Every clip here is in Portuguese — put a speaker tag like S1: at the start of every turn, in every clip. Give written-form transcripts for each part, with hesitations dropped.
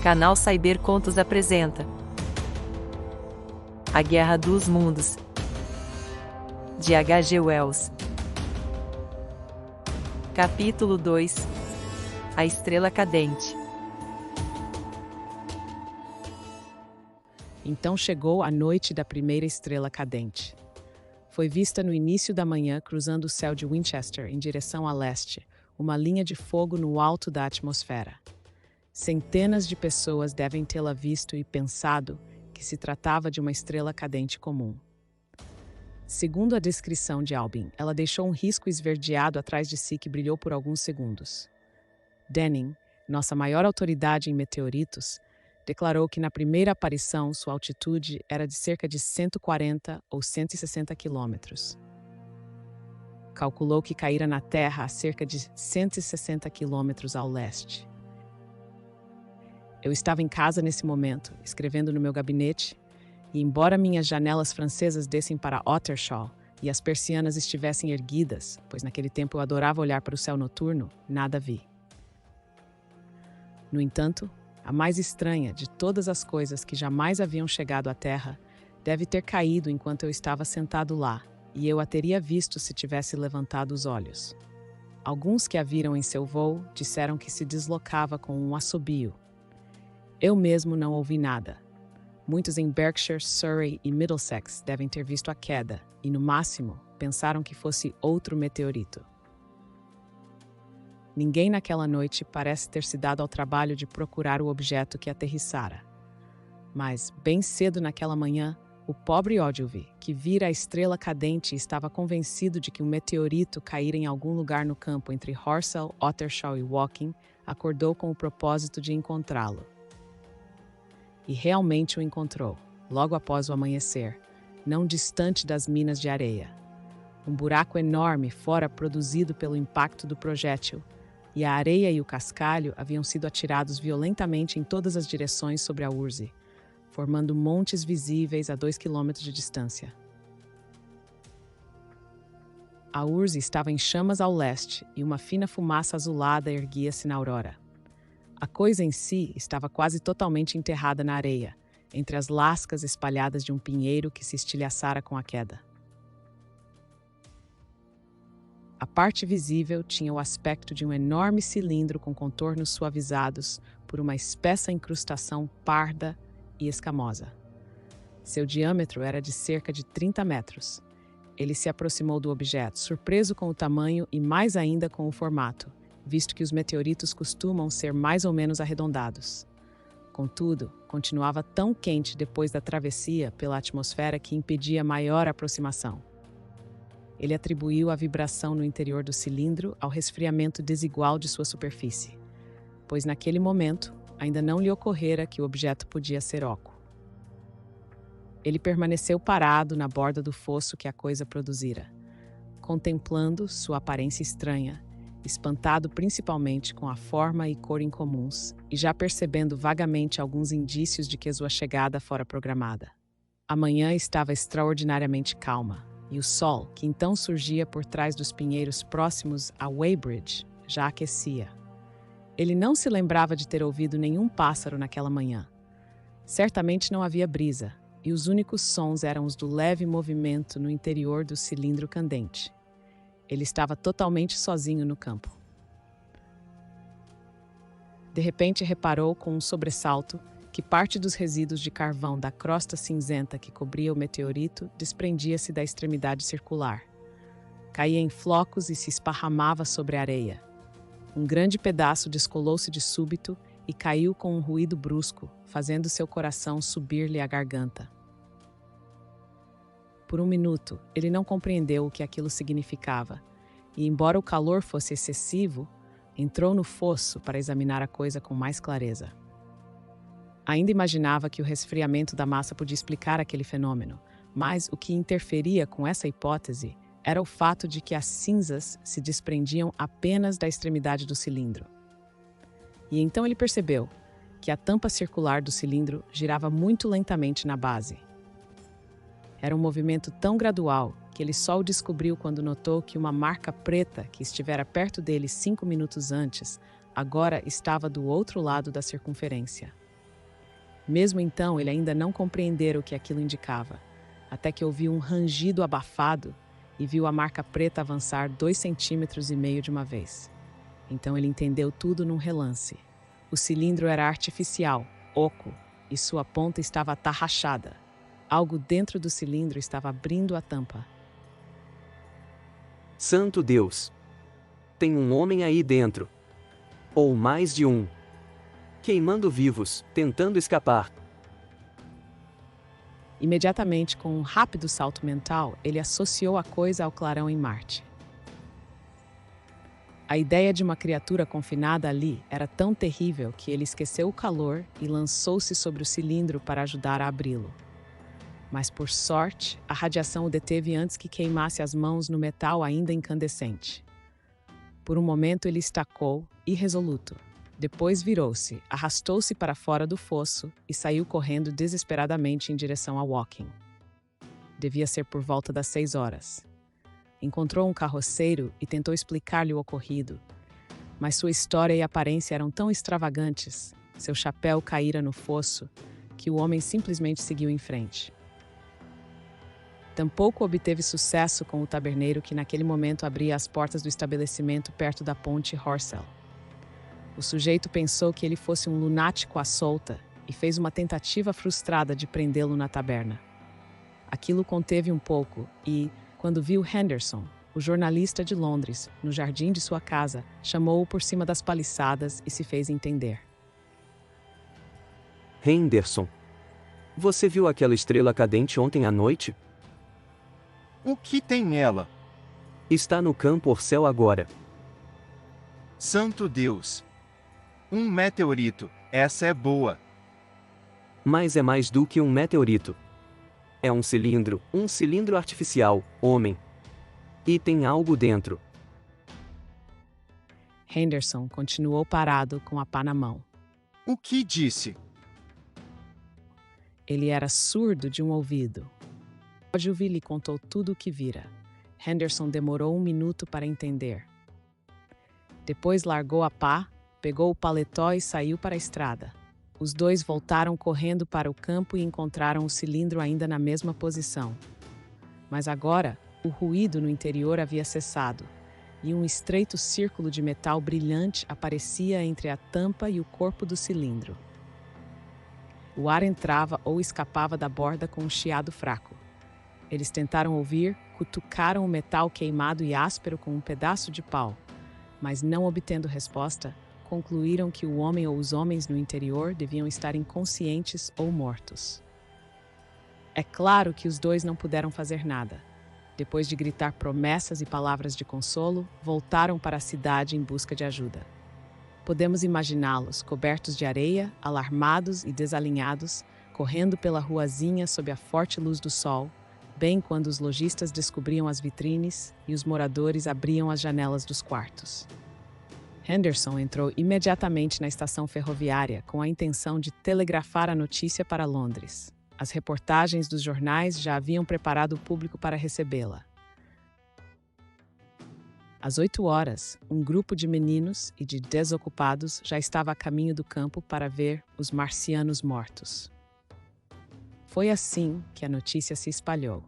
S1: Canal Cyber Contos apresenta A Guerra dos Mundos, de H.G. Wells. Capítulo 2 A Estrela Cadente.
S2: Então chegou a noite da primeira estrela cadente. Foi vista no início da manhã cruzando o céu de Winchester em direção a leste, uma linha de fogo no alto da atmosfera. Centenas de pessoas devem tê-la visto e pensado que se tratava de uma estrela cadente comum. Segundo a descrição de Albin, ela deixou um risco esverdeado atrás de si que brilhou por alguns segundos. Denning, nossa maior autoridade em meteoritos, declarou que na primeira aparição sua altitude era de cerca de 140 ou 160 quilômetros. Calculou que caíra na Terra a cerca de 160 quilômetros ao leste. Eu estava em casa nesse momento, escrevendo no meu gabinete, e embora minhas janelas francesas dessem para Ottershaw e as persianas estivessem erguidas, pois naquele tempo eu adorava olhar para o céu noturno, nada vi. No entanto, a mais estranha de todas as coisas que jamais haviam chegado à Terra deve ter caído enquanto eu estava sentado lá, e eu a teria visto se tivesse levantado os olhos. Alguns que a viram em seu voo disseram que se deslocava com um assobio. Eu mesmo não ouvi nada. Muitos em Berkshire, Surrey e Middlesex devem ter visto a queda e, no máximo, pensaram que fosse outro meteorito. Ninguém naquela noite parece ter se dado ao trabalho de procurar o objeto que aterrissara. Mas, bem cedo naquela manhã, o pobre Ogilvy, que vira a estrela cadente, estava convencido de que um meteorito caíra em algum lugar no campo entre Horsell, Ottershaw e Woking, acordou com o propósito de encontrá-lo. E realmente o encontrou, logo após o amanhecer, não distante das minas de areia. Um buraco enorme fora produzido pelo impacto do projétil, e a areia e o cascalho haviam sido atirados violentamente em todas as direções sobre a Ursey, formando montes visíveis a 2 quilômetros de distância. A Ursey estava em chamas ao leste e uma fina fumaça azulada erguia-se na aurora. A coisa em si estava quase totalmente enterrada na areia, entre as lascas espalhadas de um pinheiro que se estilhaçara com a queda. A parte visível tinha o aspecto de um enorme cilindro com contornos suavizados por uma espessa incrustação parda e escamosa. Seu diâmetro era de cerca de 30 metros. Ele se aproximou do objeto, surpreso com o tamanho e mais ainda com o formato, visto que os meteoritos costumam ser mais ou menos arredondados. Contudo, continuava tão quente depois da travessia pela atmosfera que impedia maior aproximação. Ele atribuiu a vibração no interior do cilindro ao resfriamento desigual de sua superfície, pois naquele momento ainda não lhe ocorrera que o objeto podia ser oco. Ele permaneceu parado na borda do fosso que a coisa produzira, contemplando sua aparência estranha, espantado principalmente com a forma e cor incomuns, e já percebendo vagamente alguns indícios de que sua chegada fora programada. A manhã estava extraordinariamente calma, e o sol, que então surgia por trás dos pinheiros próximos a Weybridge, já aquecia. Ele não se lembrava de ter ouvido nenhum pássaro naquela manhã. Certamente não havia brisa, e os únicos sons eram os do leve movimento no interior do cilindro candente. Ele estava totalmente sozinho no campo. De repente reparou com um sobressalto que parte dos resíduos de carvão da crosta cinzenta que cobria o meteorito desprendia-se da extremidade circular. Caía em flocos e se esparramava sobre a areia. Um grande pedaço descolou-se de súbito e caiu com um ruído brusco, fazendo seu coração subir-lhe à garganta. Por um minuto, ele não compreendeu o que aquilo significava, e, embora o calor fosse excessivo, entrou no fosso para examinar a coisa com mais clareza. Ainda imaginava que o resfriamento da massa podia explicar aquele fenômeno, mas o que interferia com essa hipótese era o fato de que as cinzas se desprendiam apenas da extremidade do cilindro. E então ele percebeu que a tampa circular do cilindro girava muito lentamente na base. Era um movimento tão gradual que ele só o descobriu quando notou que uma marca preta que estivera perto dele 5 minutos antes, agora estava do outro lado da circunferência. Mesmo então, ele ainda não compreendera o que aquilo indicava, até que ouviu um rangido abafado e viu a marca preta avançar 2,5 cm de uma vez. Então ele entendeu tudo num relance. O cilindro era artificial, oco, e sua ponta estava atarrachada. Algo dentro do cilindro estava abrindo a tampa.
S3: Santo Deus! Tem um homem aí dentro. Ou mais de um. Queimando vivos, tentando escapar.
S2: Imediatamente, com um rápido salto mental, ele associou a coisa ao clarão em Marte. A ideia de uma criatura confinada ali era tão terrível que ele esqueceu o calor e lançou-se sobre o cilindro para ajudar a abri-lo. Mas, por sorte, a radiação o deteve antes que queimasse as mãos no metal ainda incandescente. Por um momento ele estacou, irresoluto. Depois virou-se, arrastou-se para fora do fosso e saiu correndo desesperadamente em direção a Woking. Devia ser por volta das 6 horas. Encontrou um carroceiro e tentou explicar-lhe o ocorrido, mas sua história e aparência eram tão extravagantes, seu chapéu caíra no fosso, que o homem simplesmente seguiu em frente. Tampouco obteve sucesso com o taberneiro que naquele momento abria as portas do estabelecimento perto da ponte Horsell. O sujeito pensou que ele fosse um lunático à solta e fez uma tentativa frustrada de prendê-lo na taberna. Aquilo conteve um pouco e, quando viu Henderson, o jornalista de Londres, no jardim de sua casa, chamou-o por cima das paliçadas e se fez entender.
S3: Henderson, você viu aquela estrela cadente ontem à noite?
S4: O que tem nela?
S3: Está no campo Horsell agora.
S4: Santo Deus! Um meteorito, essa é boa.
S3: Mas é mais do que um meteorito. É um cilindro artificial, homem. E tem algo dentro.
S2: Henderson continuou parado com a pá na mão.
S4: O que disse?
S2: Ele era surdo de um ouvido. Ogilvy lhe contou tudo o que vira. Henderson demorou 1 minuto para entender. Depois largou a pá, pegou o paletó e saiu para a estrada. Os dois voltaram correndo para o campo e encontraram o cilindro ainda na mesma posição. Mas agora, o ruído no interior havia cessado, e um estreito círculo de metal brilhante aparecia entre a tampa e o corpo do cilindro. O ar entrava ou escapava da borda com um chiado fraco. Eles tentaram ouvir, cutucaram o metal queimado e áspero com um pedaço de pau, mas não obtendo resposta, concluíram que o homem ou os homens no interior deviam estar inconscientes ou mortos. É claro que os dois não puderam fazer nada. Depois de gritar promessas e palavras de consolo, voltaram para a cidade em busca de ajuda. Podemos imaginá-los cobertos de areia, alarmados e desalinhados, correndo pela ruazinha sob a forte luz do sol, bem quando os lojistas descobriam as vitrines e os moradores abriam as janelas dos quartos. Henderson entrou imediatamente na estação ferroviária com a intenção de telegrafar a notícia para Londres. As reportagens dos jornais já haviam preparado o público para recebê-la. Às 8 horas, um grupo de meninos e de desocupados já estava a caminho do campo para ver os marcianos mortos. Foi assim que a notícia se espalhou.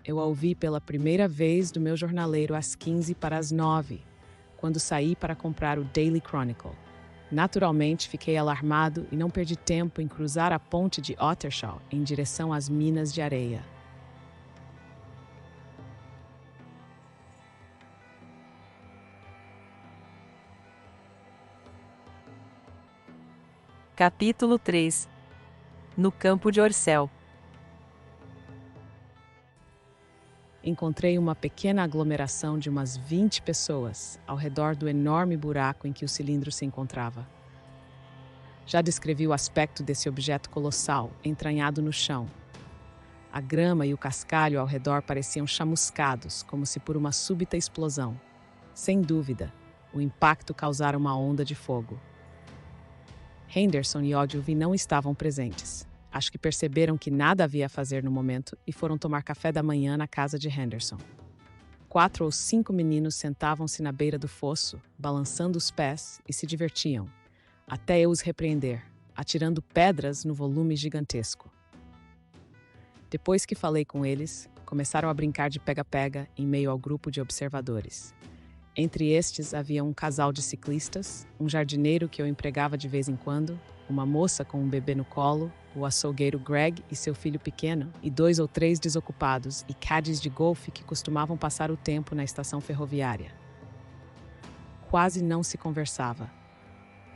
S2: Eu a ouvi pela primeira vez do meu jornaleiro às 15 para as 9, quando saí para comprar o Daily Chronicle. Naturalmente, fiquei alarmado e não perdi tempo em cruzar a ponte de Ottershaw em direção às minas de areia.
S1: Capítulo 3. No campo de Horsell.
S2: Encontrei uma pequena aglomeração de umas 20 pessoas ao redor do enorme buraco em que o cilindro se encontrava. Já descrevi o aspecto desse objeto colossal, entranhado no chão. A grama e o cascalho ao redor pareciam chamuscados, como se por uma súbita explosão. Sem dúvida, o impacto causara uma onda de fogo. Henderson e Ogilvy não estavam presentes. Acho que perceberam que nada havia a fazer no momento e foram tomar café da manhã na casa de Henderson. 4 ou 5 meninos sentavam-se na beira do fosso, balançando os pés e se divertiam, até eu os repreender. atirando pedras no volume gigantesco. Depois que falei com eles, começaram a brincar de pega-pega em meio ao grupo de observadores. Entre estes havia um casal de ciclistas, um jardineiro que eu empregava de vez em quando, uma moça com um bebê no colo, o açougueiro Greg e seu filho pequeno, e 2 ou 3 desocupados e caddies de golfe que costumavam passar o tempo na estação ferroviária. Quase não se conversava.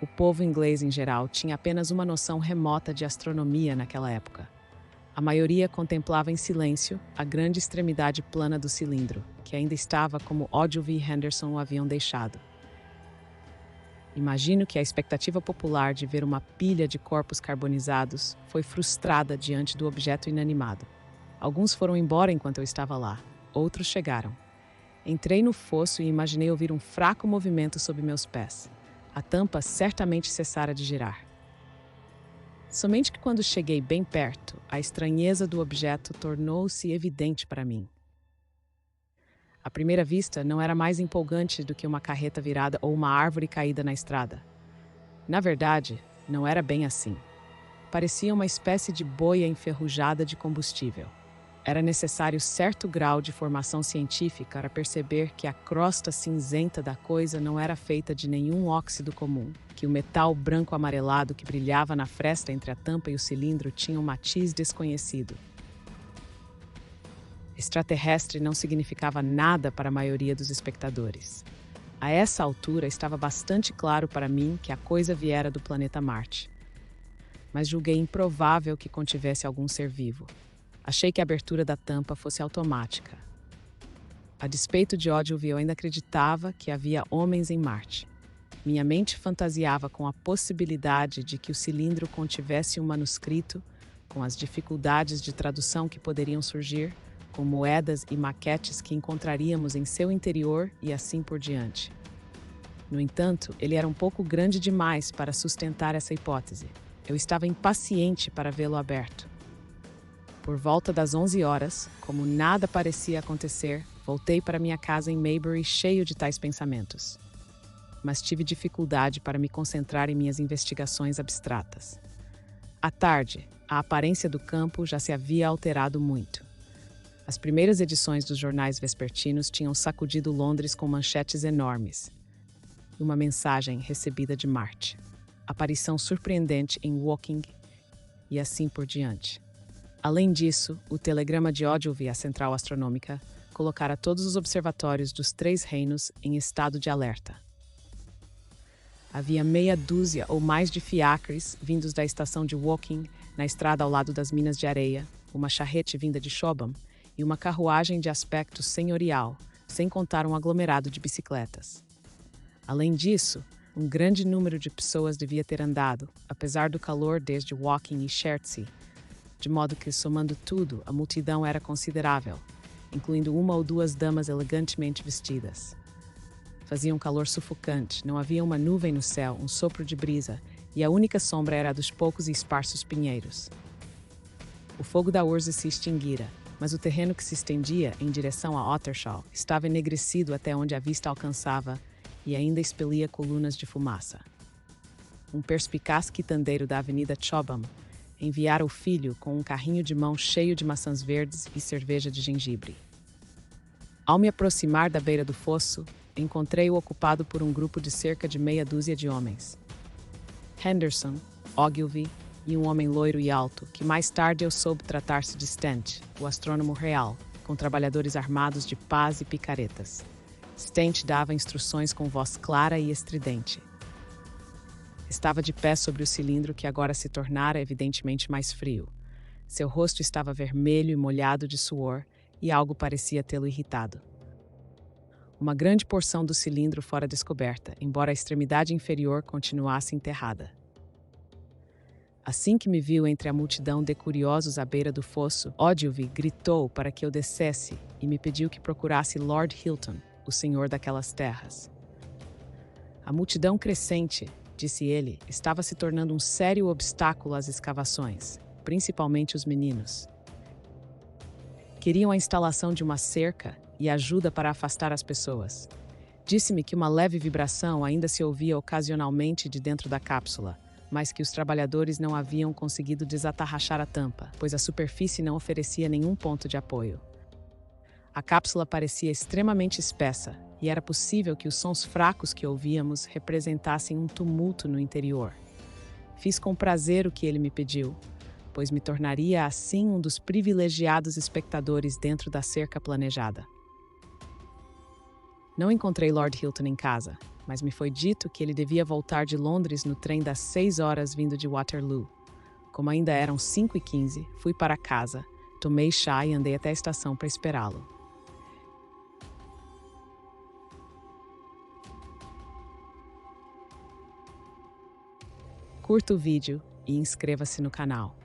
S2: O povo inglês em geral tinha apenas uma noção remota de astronomia naquela época. A maioria contemplava em silêncio a grande extremidade plana do cilindro, que ainda estava como Ogilvy e Henderson o haviam deixado. Imagino que a expectativa popular de ver uma pilha de corpos carbonizados foi frustrada diante do objeto inanimado. Alguns foram embora enquanto eu estava lá, outros chegaram. Entrei no fosso e imaginei ouvir um fraco movimento sob meus pés. A tampa certamente cessara de girar. Somente que quando cheguei bem perto, a estranheza do objeto tornou-se evidente para mim. À primeira vista, não era mais empolgante do que uma carreta virada ou uma árvore caída na estrada. Na verdade, não era bem assim. Parecia uma espécie de boia enferrujada de combustível. Era necessário certo grau de formação científica para perceber que a crosta cinzenta da coisa não era feita de nenhum óxido comum, que o metal branco-amarelado que brilhava na fresta entre a tampa e o cilindro tinha um matiz desconhecido. Extraterrestre não significava nada para a maioria dos espectadores. A essa altura estava bastante claro para mim que a coisa viera do planeta Marte. Mas julguei improvável que contivesse algum ser vivo. Achei que a abertura da tampa fosse automática. A despeito de Ogilvy, eu ainda acreditava que havia homens em Marte. Minha mente fantasiava com a possibilidade de que o cilindro contivesse um manuscrito, com as dificuldades de tradução que poderiam surgir, com moedas e maquetes que encontraríamos em seu interior e assim por diante. No entanto, ele era um pouco grande demais para sustentar essa hipótese. Eu estava impaciente para vê-lo aberto. Por volta das 11 horas, como nada parecia acontecer, voltei para minha casa em Maybury cheio de tais pensamentos. Mas tive dificuldade para me concentrar em minhas investigações abstratas. À tarde, a aparência do campo já se havia alterado muito. As primeiras edições dos jornais vespertinos tinham sacudido Londres com manchetes enormes. E uma mensagem recebida de Marte. Aparição surpreendente em Woking e assim por diante. Além disso, o telegrama de Ogilvy à Central Astronômica colocara todos os observatórios dos 3 reinos em estado de alerta. Havia meia dúzia ou mais de fiacres vindos da estação de Woking, na estrada ao lado das minas de areia, uma charrete vinda de Chobham e uma carruagem de aspecto senhorial, sem contar um aglomerado de bicicletas. Além disso, um grande número de pessoas devia ter andado, apesar do calor desde Woking e Chertsey, de modo que, somando tudo, a multidão era considerável, incluindo 1 ou 2 damas elegantemente vestidas. Fazia um calor sufocante, não havia uma nuvem no céu, um sopro de brisa, e a única sombra era a dos poucos e esparsos pinheiros. O fogo da urze se extinguira, mas o terreno que se estendia em direção a Ottershaw estava enegrecido até onde a vista alcançava e ainda expelia colunas de fumaça. Um perspicaz quitandeiro da Avenida Chobham enviara o filho com um carrinho de mão cheio de maçãs verdes e cerveja de gengibre. Ao me aproximar da beira do fosso, encontrei-o ocupado por um grupo de cerca de meia dúzia de homens. Henderson, Ogilvy e um homem loiro e alto, que mais tarde eu soube tratar-se de Stent, o astrônomo real, com trabalhadores armados de pás e picaretas. Stent dava instruções com voz clara e estridente. Estava de pé sobre o cilindro que agora se tornara evidentemente mais frio. Seu rosto estava vermelho e molhado de suor e algo parecia tê-lo irritado. Uma grande porção do cilindro fora descoberta, embora a extremidade inferior continuasse enterrada. Assim que me viu entre a multidão de curiosos à beira do fosso, Ogilvy gritou para que eu descesse e me pediu que procurasse Lord Hilton, o senhor daquelas terras. A multidão crescente, disse ele, estava se tornando um sério obstáculo às escavações, principalmente os meninos. Queriam a instalação de uma cerca e ajuda para afastar as pessoas. Disse-me que uma leve vibração ainda se ouvia ocasionalmente de dentro da cápsula, mas que os trabalhadores não haviam conseguido desatarrachar a tampa, pois a superfície não oferecia nenhum ponto de apoio. A cápsula parecia extremamente espessa, e era possível que os sons fracos que ouvíamos representassem um tumulto no interior. Fiz com prazer o que ele me pediu, pois me tornaria assim um dos privilegiados espectadores dentro da cerca planejada. Não encontrei Lord Hilton em casa, mas me foi dito que ele devia voltar de Londres no trem das 6 horas vindo de Waterloo. Como ainda eram 5h15, fui para casa, tomei chá e andei até a estação para esperá-lo. Curta o vídeo e inscreva-se no canal.